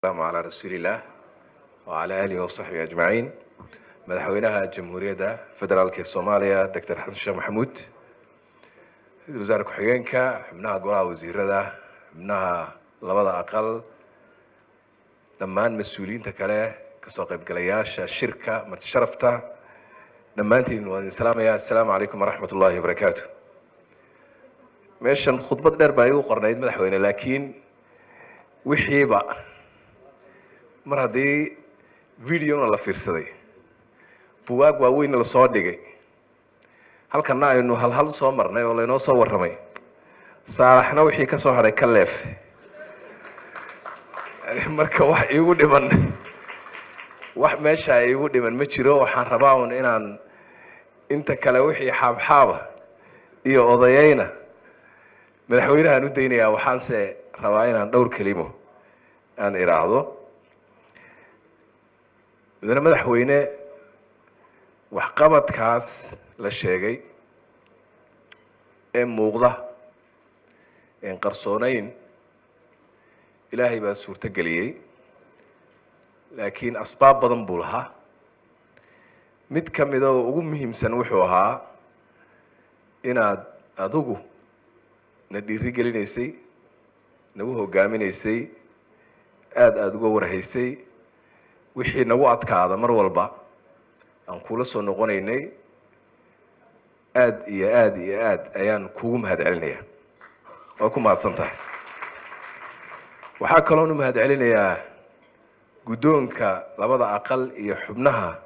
السلام على رسول الله وعلى آله وصحبه أجمعين. مدحوينها جمهورية فدرالك الصومالية دكتور حسن الشيخ محمود، وزارة كحيينكا، حبناها قراء وزيرة، حبناها لبضع أقل، دمان مسؤولين تكاله كسوق بقلياش الشركة متشرفته، دمانتين السلام عليكم ورحمة الله وبركاته. ماشان خطبة دربايو قرنيد مدحوينة، لكن وحيبا mar haddii videona la fiirsaday, bugaag waaweynna la soo dhigay, halkana aynu hal soo marnay oo laynoo soo warramay, saalaxna wixii ka soo hadhay ka leef. Marka wax iigu dhiman, wax meesha iigu dhiman ma jiro. Waxaan rabaa un inaan inta kale wixii xaabxaaba iyo odayayna madaxweynahan u daynayaa. Waxaanse rabaa inaan dhowr kelimo aan iraahdo. mudane madaxweyne, waxqabadkaas la sheegay ee muuqda een qarsoonayn, ilaahay baa suurto geliyey, laakiin asbaab badan buu lahaa. mid ka mid oo ugu muhiimsan wuxuu ahaa inaad adigu na dhiiri gelinaysay, nagu hogaaminaysay, aada uga warhaysay wixii nagu adkaada mar walba aan kula soo noqonaynay. aad iyo aad ayaan kugu mahadcelinayaa. waa ku mahadsantahay. waxaa kaloon u mahadcelinayaa guddoonka labada aqal iyo xubnaha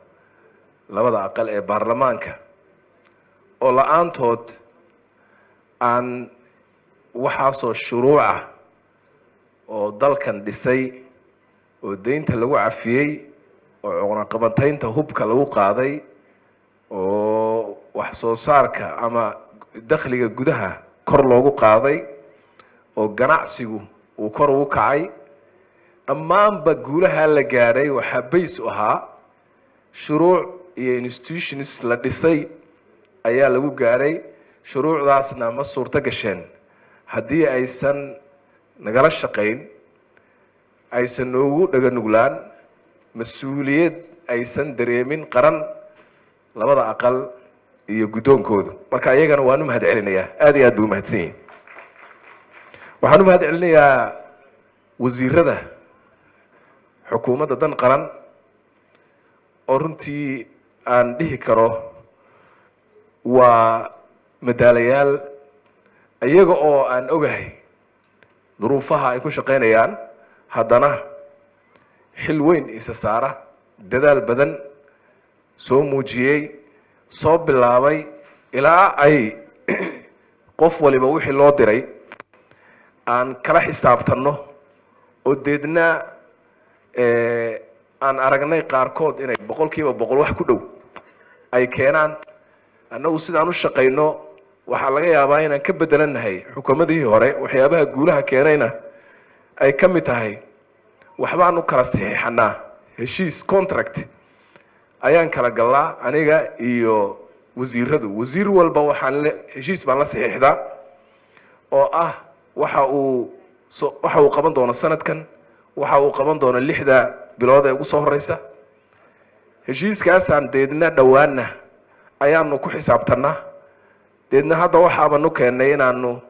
labada aqal ee baarlamaanka oo la-aantood aan waxaasoo shuruuca oo dalkan dhisay, oo deynta lagu cafiyey, oo cuqnaqabataynta hubka lagu qaaday, oo wax soo saarka ama dakhliga gudaha kor loogu qaaday, oo ganacsigu uu kor ugu kacay, dhammaanba guulaha la gaadhay waxaa bays u ahaa shuruuc iyo institutions la dhisay ayaa lagu gaadhay. shuruucdaasna ma suurto gasheen haddii aysan nagala shaqayn, aysan noogu dhaganuglaan, mas-uuliyad aysan dareemin qaran labada aqal iyo guddoonkoodu. marka iyagana waan u mahadcelinayaa. aad iyo aad buu umahadsan yihin. waxaan u mahadcelinayaa wasiirada xukuumadda dan qaran oo runtii aan dhihi karo waa madaalayaal, iyaga oo aan ogahay duruufaha ay ku shaqaynayaan, haddana xil weyn isa saara, dadaal badan soo muujiyey, soo bilaabay ilaa ay qof waliba wixii loo diray aan kala xisaabtanno, oo deedna aan aragnay qaarkood inay 100% wax ku dhow ay keenaan. annagu sidaan u shaqayno waxaa laga yaabaa inaan ka bedelannahay xukuumadihii hore. waxyaabaha guulaha keenayna ay ka mid tahay waxbaan u kala saxiixanaa, heshiis contract ayaan kala galnaa aniga iyo wasiiradu. wasiir walba heshiis baan la saxiixdaa oo ah waxa uu qaban doono sanadkan, waxa uu qaban doono 6 bilood ee ugu soo horeysa. heshiiskaasaan deedna dhowaanna ayaanu ku xisaabtanaa. deedna hadda waxaabanu keennay inaanu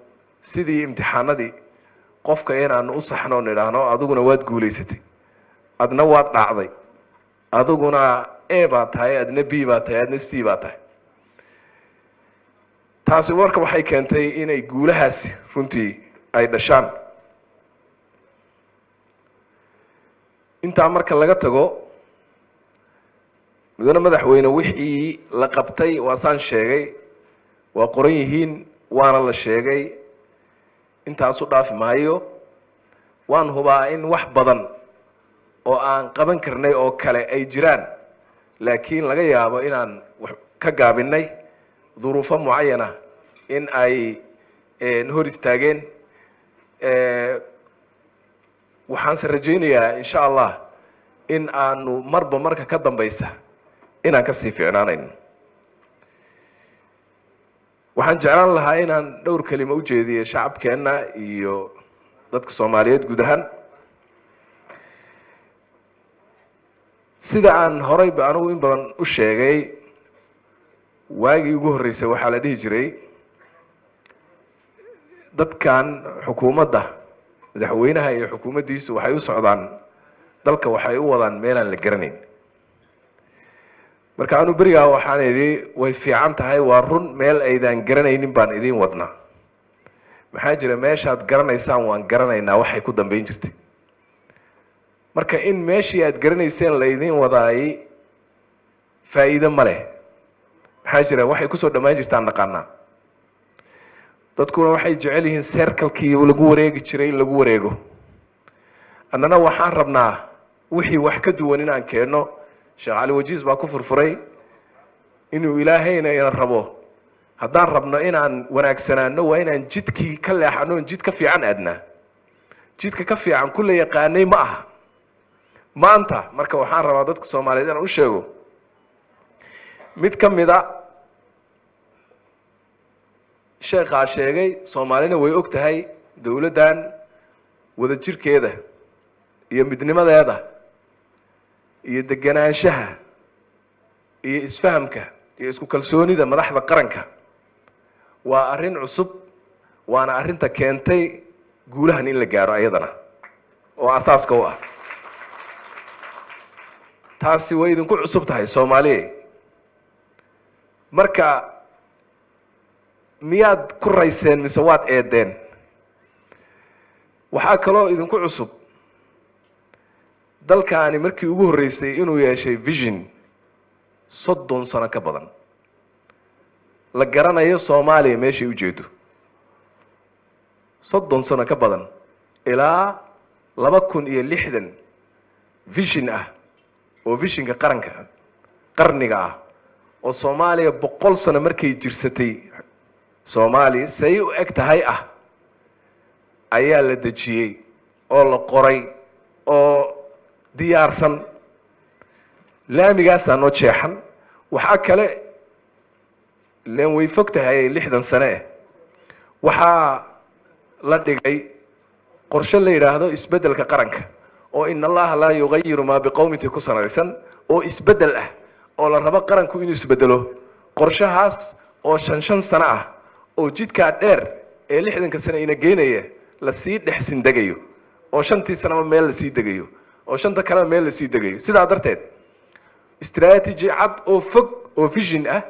sidii imtixaanadii qofka inaanu u saxno o nidhaahno adiguna waad guulaysatay, adna waad dhacday, adiguna A baa tahay, adna B baa tahay, adna C baa tahay. taasi marka waxay keentay inay guulahaasi runtii ay dhashaan. intaa marka laga tago, mudane madaxweyne, wixii la qabtay waa saan sheegay, waa qoran yihiin, waana la sheegay. intaasu dhaafi maayo. waan hubaa in wax badan oo aan qaban karnay oo kale ay jiraan, laakiin laga yaabo inaan ka gaabinay duruufo mucayana in ay hor istaageen. waxaanse rajaynayaa insha allah in aanu marba marka ka dambaysa inaan kasii fiicnaanayno. waxaan jeclaan lahaa inaan dhowr kelimo u jeediyo shacabkeenna iyo dadka Soomaaliyeed guud ahaan. sida aan horeyba anigu in badan u sheegay waagii ugu horreysay waxaa la dhihi jiray dadkan xukuumadda madaxweynaha iyo xukuumaddiisu waxay u socdaan dalka waxay u wadaan meelaan la garanayn marka anu berigaa waxaan idhi way fiican tahay waa run meel aydaan garanaynin baan idiin wadnaa maxaa jira meeshaad garanaysaan waan garanaynaa waxay ku dambeyn jirtay marka in meeshii aad garanayseen la idiin wadaayay faa'iido ma leh maxaa jira waxay kusoo dhammaan jirtaan naqaanaa dadkuna waxay jecel yihiin circlekii lagu wareegi jiray in lagu wareego annana waxaan rabnaa wixii wax ka duwan inaan keenno sheekh cali wajiis baa ku furfuray inuu ilaahayna ina rabo haddaan rabno inaan wanaagsanaano waa inaan jidkii ka leexano jid ka fiican aadnaa jidka ka fiican kulle yaqaanay ma aha maanta marka waxaan rabaa dadka soomaaliyeed inaan u sheego mid ka mid a sheekhaa sheegay soomaalina way og tahay dowladdan wadajirkeeda iyo midnimadeeda iyo deganaanshaha iyo isfahamka iyo isku kalsoonida madaxda qaranka waa arrin cusub waana arrinta keentay guulahan in la gaaro ayadana oo asaaska u ah taasi way idinku cusub tahay soomaaliya marka miyaad ku rayseen mise waad eedeen waxaa kaloo idinku cusub dalkaani markii ugu horreysay inuu yeeshay vision 30 sano ka badan la garanayo soomaaliya meeshay u jeedo 30 sano ka badan ilaa 2060 vision ah oo visionka qaranka qarniga ah oo soomaaliya 100 sano markay jirsatay soomaaliya say u eg tahay ah ayaa la dejiyey oo la qoray oo diyaarsan laamigaasaa noo jeexan waxaa kale leen way fog tahay 60 sane waxaa la dhigay qorshe la yidhaahdo isbeddelka qaranka oo in allaha laa yugayiru maa biqowminti ku sanaysan oo isbeddel ah oo la rabo qaranku inuu isbeddelo qorshahaas oo 5 sano ah oo jidkaa dheer ee 60 sane ina geynaya la sii dhexsin degayo oo 5tii sanaba meel la sii degayo oo 5ta kaleba meel la sii degayo sidaa darteed istaraatiiji cad oo fog oo vision ah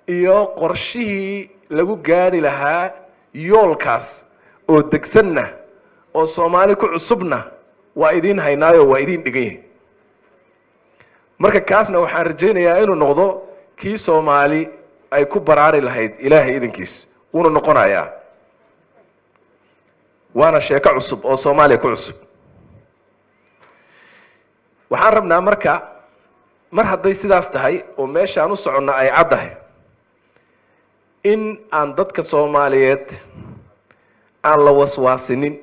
iyo qorshihii lagu gaari lahaa yoolkaas oo degsanna oo soomaali ku cusubna waa idiin haynaayo waa idiin dhigan yahay marka kaasna waxaan rajaynayaa inuu noqdo kii soomaali ay ku baraari lahayd ilaahay idinkiis wuuna noqonayaa waana sheeko cusub oo soomaaliya ku cusub waxaan rabnaa marka mar hadday sidaas tahay oo meeshaan u soconna ay caddahay in aan dadka soomaaliyeed aan la waswaasinin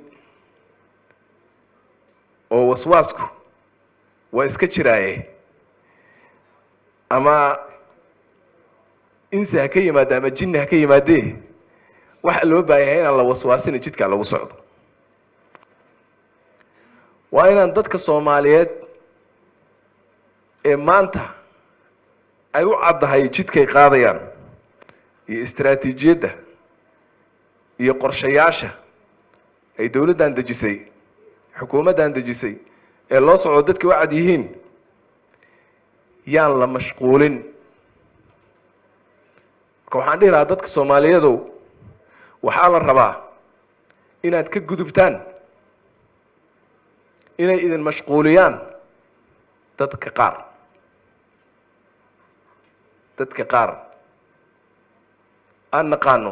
oo waswaasku waa iska jiraaye ama insi ha ka yimaada ama jinni ha ka yimaadee waxa loo baahanyahay inaan la waswaasina jidkaa lagu socdo waa inaan dadka soomaaliyeed ee maanta ay u caddahay jidkay qaadayaan iyo istaraatiijiyadda iyo qorshayaasha ay dowladdan dejisay xukuumaddan dejisay ee loo socdo dadkii u cad yihiin yaan la mashquulin marka waxaan dhihi lahaa dadka soomaaliyeedow waxaa la rabaa inaad ka gudubtaan inay idin mashquuliyaan dadka qaar aan naqaano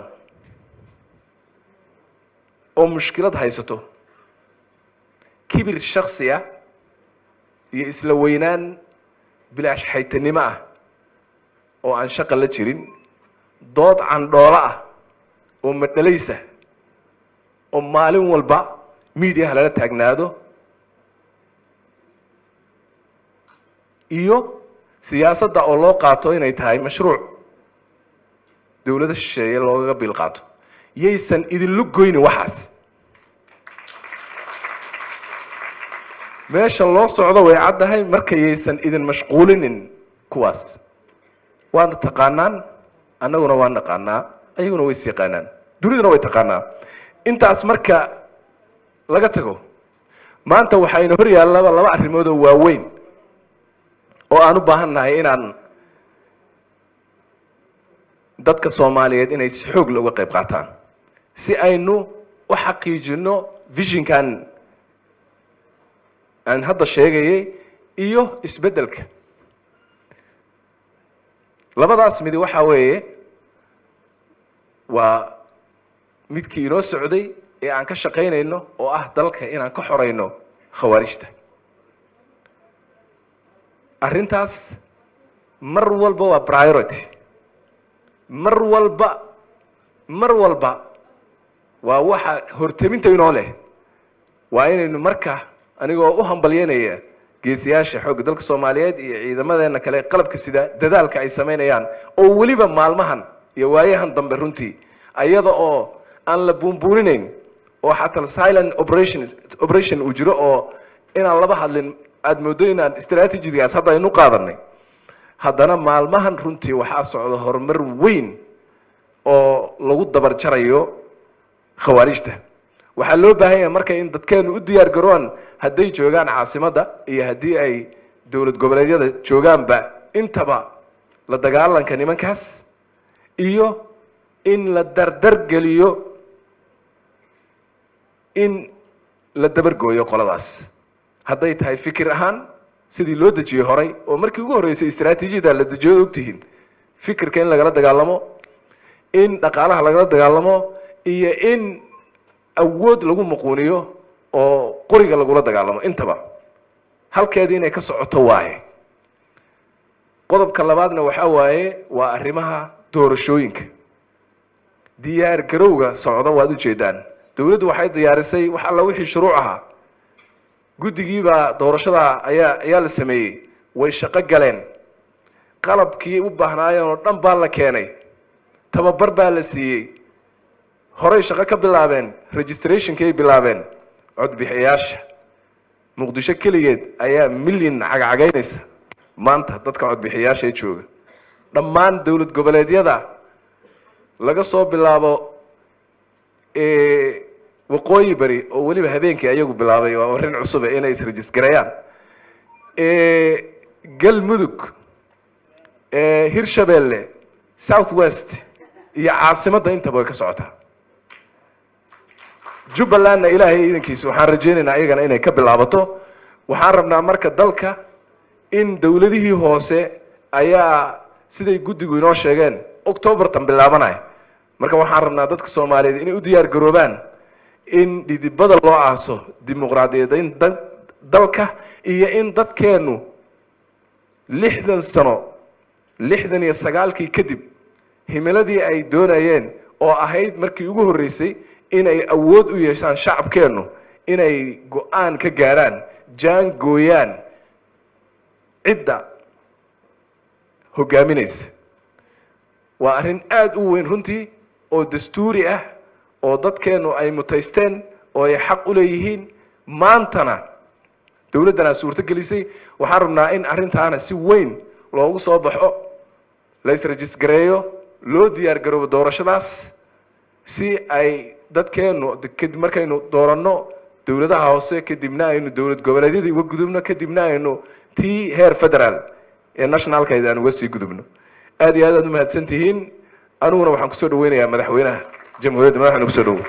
oo mushkilad haysato kibir shaksi ah iyo isla weynaan bilaash xaytanimo ah oo aan shaqo la jirin dood candhoolo ah oo madhalaysa oo maalin walba miidiyaha lala taagnaado iyo siyaasadda oo loo qaato inay tahay mashruuc dowladda shisheeye loogaga bil qaato yaysan idinlu goynin waxaas meesha loo socdo way caddahay markayaysan idin mashquulinin kuwaas waana taqaanaan annaguna waan naqaanaa ayaguna way is yaqaanaan duniduna way taqaanaa intaas marka laga tago maanta waxayna hor yaallaba laba arrimood oo waaweyn oo aan u baahannahay inaan dadka Soomaaliyeed inay si xoog looga qayb qaataan si aynu u xaqiijino visionkan aan hadda sheegayay iyo isbedelka labadaas mid waxa weeye waa midkii inoo socday ee aan ka shaqaynayno oo ah dalka inaan ka xoreyno khawaarijta arrintaas mar walba waa priority mar walba waa waxa hortaminta inoo leh waa inaynu marka anigoo u hambalyeynaya geesiyaasha xoogga dalka Soomaaliyeed iyo ciidamadeena kale qalabka sida dadaalka ay sameynayaan oo waliba maalmahan iyo waayahan dambe runtii ayada oo aan la buunbuuninayn oo xataa silent operation uu jiro oo inaan laba hadlin aad moodo inaan istaraatiijigaas hadda aynu qaadanay haddana maalmahan runtii waxaa socda horumar weyn oo lagu dabar jarayo khawaarijta waxaa loo baahan yahay marka in dadkeenu u diyaar garoon hadday joogaan caasimadda iyo haddii ay dowlad goboleedyada joogaanba intaba la dagaalanka nimankaas iyo in la dardar geliyo in la dabargooyo qoladaas hadday tahay fikir ahaan sidii loo dejiyay horay oo markii ugu horeysay istaraatiijiyada la dejiyo ogtihiin fikirka in lagala dagaalamo in dhaqaalaha lagala dagaalamo iyo in awood lagu muquuniyo oo qoriga lagula dagaalamo intaba halkeedii inay ka socoto waaye qodobka labaadna waxa waaye waa arrimaha doorashooyinka diyaar garowga socdo waad u jeedaan dawladdu waxay diyaarisay wax alla wixii shuruuc ahaa guddigiiba doorashada ayaa la sameeyey way shaqo galeen qalabkii u baahnaayeen oo dhan baa la keenay tababar baa la siiyey horay shaqo ka bilaabeen registrationkay bilaabeen codbixiyaasha muqdisho keligeed ayaa milyan cagacagaynaysa maanta dadka codbixiyaasha ee jooga dhammaan dowlad goboleedyada laga soo bilaabo waqooyi bari oo waliba habeenkii ayagu bilaabay waa arrin cusub inay is-registrayaan galmudug hirshabeelle south west iyo caasimadda intaba way ka socotaa jubbalandna ilaahay idankiisa waxaan rajaynaynaa iyagana inay ka bilaabato waxaan rabnaa marka dalka in dowladihii hoose ayaa siday guddigu inoo sheegeen octobertan bilaabanaya marka waxaan rabnaa dadka Soomaaliyeed inay u diyaar garoobaan in dhidibada loo aaso dimuqraadiyadeynta dalka iyo in dadkeenu 60 sano 69kii kadib himiladii ay doonayeen oo ahayd markii ugu horeysay inay awood u yeeshaan shacabkeenu inay go'aan ka gaaraan jaan gooyaan cidda hogaaminaysa waa arrin aad u weyn runtii oo dastuuri ah oo dadkeenu ay mutaysteen oo ay xaq u leeyihiin maantana dawladdana suurto gelisay waxaan rabnaa in arrintaana si weyn loogu soo baxo la is-registareeyo loo diyaar garoobo doorashadaas si ay dadkeenu kadib markaynu dooranno dawladaha hoose kadibna aynu dowlad goboleedyadii uga gudubno kadibna aynu tii heer federaal ee nationalkeeda aan uga sii gudubno aad iyo aad u mahadsantihiin anuguna waxaan kusoo dhaweynayaa madaxweynaha jamhuuriyadda madaxweyne kusoo dhawo